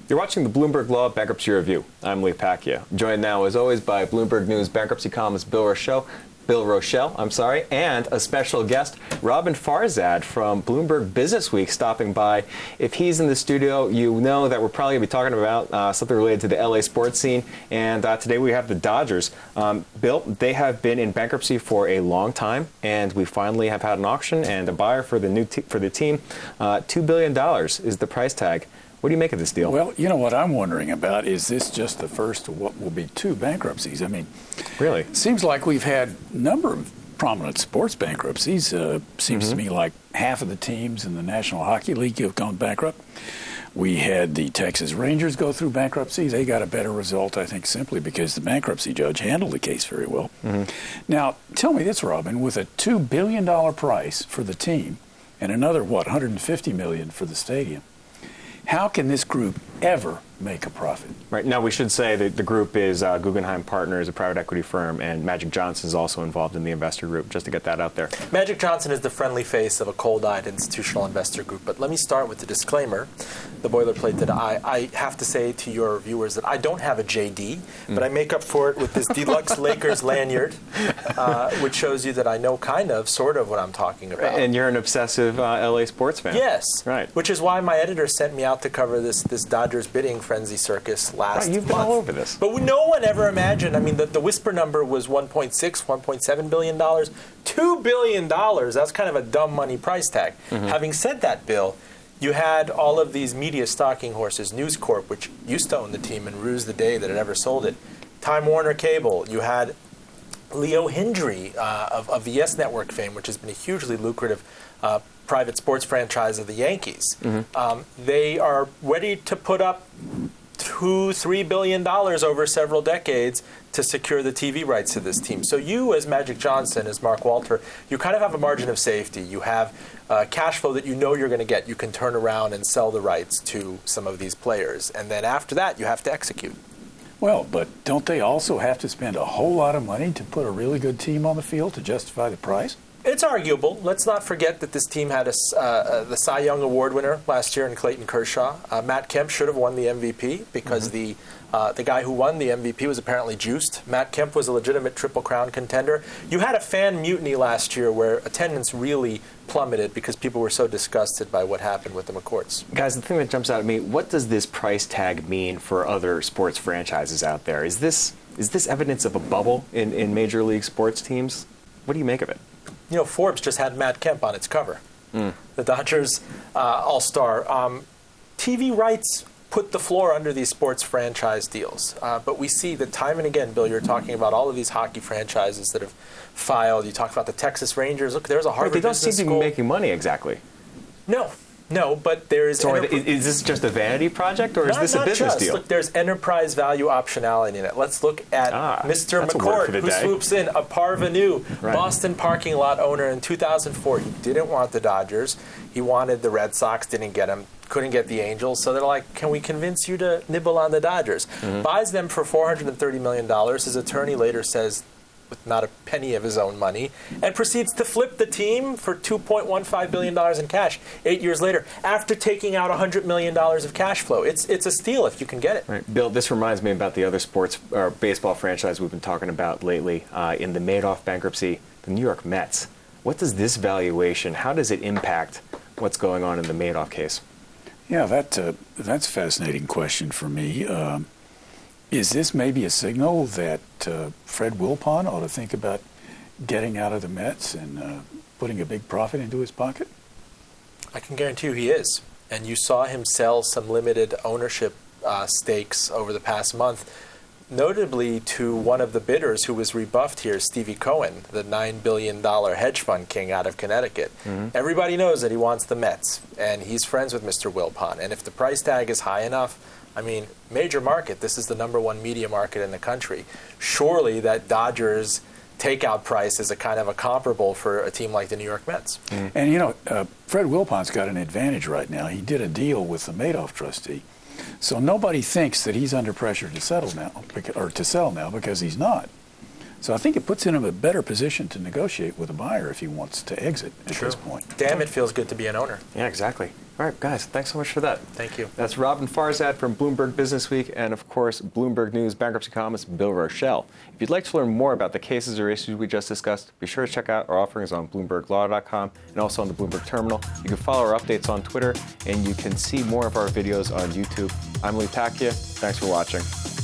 You're watching the Bloomberg Law Bankruptcy Review. I'm Lee Pacchia. Joined now, as always, by Bloomberg News bankruptcy columnist Bill Rochelle, and a special guest, Roben Farzad from Bloomberg Businessweek, stopping by. If he's in the studio, you know that we're probably going to be talking about something related to the LA sports scene. And today we have the Dodgers. Bill, they have been in bankruptcy for a long time, and we finally have had an auction and a buyer for the team. $2 billion is the price tag. What do you make of this deal? Well, you know what I'm wondering about, is this just the first of what will be two bankruptcies? I mean, really? It seems like we've had a number of prominent sports bankruptcies. Seems to me like half of the teams in the National Hockey League have gone bankrupt. We had the Texas Rangers go through bankruptcy. They got a better result, I think, simply because the bankruptcy judge handled the case very well. Now, tell me this, Robin, with a $2 billion price for the team and another, $150 million for the stadium, how can this group ever make a profit? Right. Now, we should say that the group is Guggenheim Partners, a private equity firm, and Magic Johnson is also involved in the investor group, just to get that out there. Magic Johnson is the friendly face of a cold-eyed institutional investor group. But let me start with the disclaimer, the boilerplate, that I have to say to your viewers that I don't have a JD, but I make up for it with this deluxe Lakers lanyard, which shows you that I know sort of what I'm talking about. And you're an obsessive LA sports fan. Yes. Right. Which is why my editor sent me out to cover this Dodgers bidding frenzy circus last month. You've been all over this. But no one ever imagined. I mean, the whisper number was $1.6, $1.7 billion. $2 billion, that's kind of a dumb money price tag. Having said that, Bill, you had all of these media stalking horses, News Corp, which used to own the team and ruse the day that it ever sold it, Time Warner Cable. You had Leo Hendry of the Yes Network fame, which has been a hugely lucrative private sports franchise of the Yankees. They are ready to put up $2-3 billion over several decades to secure the TV rights to this team. So you, as Magic Johnson, as Mark Walter, you kind of have a margin of safety. You have cash flow that you know you're going to get. You can turn around and sell the rights to some of these players. And then after that, you have to execute. Well, but don't they also have to spend a whole lot of money to put a really good team on the field to justify the price? It's arguable. Let's not forget that this team had the Cy Young Award winner last year in Clayton Kershaw. Matt Kemp should have won the MVP because the guy who won the MVP was apparently juiced. Matt Kemp was a legitimate Triple Crown contender. You had a fan mutiny last year where attendance really plummeted because people were so disgusted by what happened with the McCourts. Guys, the thing that jumps out at me, what does this price tag mean for other sports franchises out there? Is this evidence of a bubble in Major League sports teams? What do you make of it? You know, Forbes just had Matt Kemp on its cover. The Dodgers All-Star. TV rights put the floor under these sports franchise deals. But we see that time and again, Bill, you're talking about all of these hockey franchises that have filed. You talked about the Texas Rangers. Look, there's a Harvard Business School. They don't seem to be making money exactly. No, but there is... So is this just a vanity project, or is this a business deal? Look, there's enterprise value optionality in it. Let's look at Mr. McCourt, who swoops in, a parvenu, Boston parking lot owner in 2004. He didn't want the Dodgers. He wanted the Red Sox, didn't get him, couldn't get the Angels. So they're like, can we convince you to nibble on the Dodgers? Buys them for $430 million. His attorney later says, with not a penny of his own money, and proceeds to flip the team for $2.15 billion in cash 8 years later, after taking out $100 million of cash flow. It's a steal if you can get it. Right. Bill, this reminds me about the other sports or baseball franchise we've been talking about lately. In the Madoff bankruptcy, the New York Mets. What does this valuation, how does it impact what's going on in the Madoff case? Yeah, that's a fascinating question for me. Is this maybe a signal that Fred Wilpon ought to think about getting out of the Mets and putting a big profit into his pocket? I can guarantee you he is. And you saw him sell some limited ownership stakes over the past month, notably to one of the bidders who was rebuffed here, Stevie Cohen, the $9 billion hedge fund king out of Connecticut. Everybody knows that he wants the Mets, and he's friends with Mr. Wilpon. And if the price tag is high enough, I mean, major market. This is the #1 media market in the country. Surely that Dodgers takeout price is a kind of a comparable for a team like the New York Mets. And, you know, Fred Wilpon's got an advantage right now. He did a deal with the Madoff trustee. So nobody thinks that he's under pressure to settle now, or to sell now, because he's not. So I think it puts him in a better position to negotiate with a buyer if he wants to exit at this point. Damn, it feels good to be an owner. Yeah, exactly. All right, guys, thanks so much for that. Thank you. That's Roben Farzad from Bloomberg Businessweek and, of course, Bloomberg News bankruptcy columnist Bill Rochelle. If you'd like to learn more about the cases or issues we just discussed, be sure to check out our offerings on BloombergLaw.com and also on the Bloomberg Terminal. You can follow our updates on Twitter, and you can see more of our videos on YouTube. I'm Pacchia. Thanks for watching.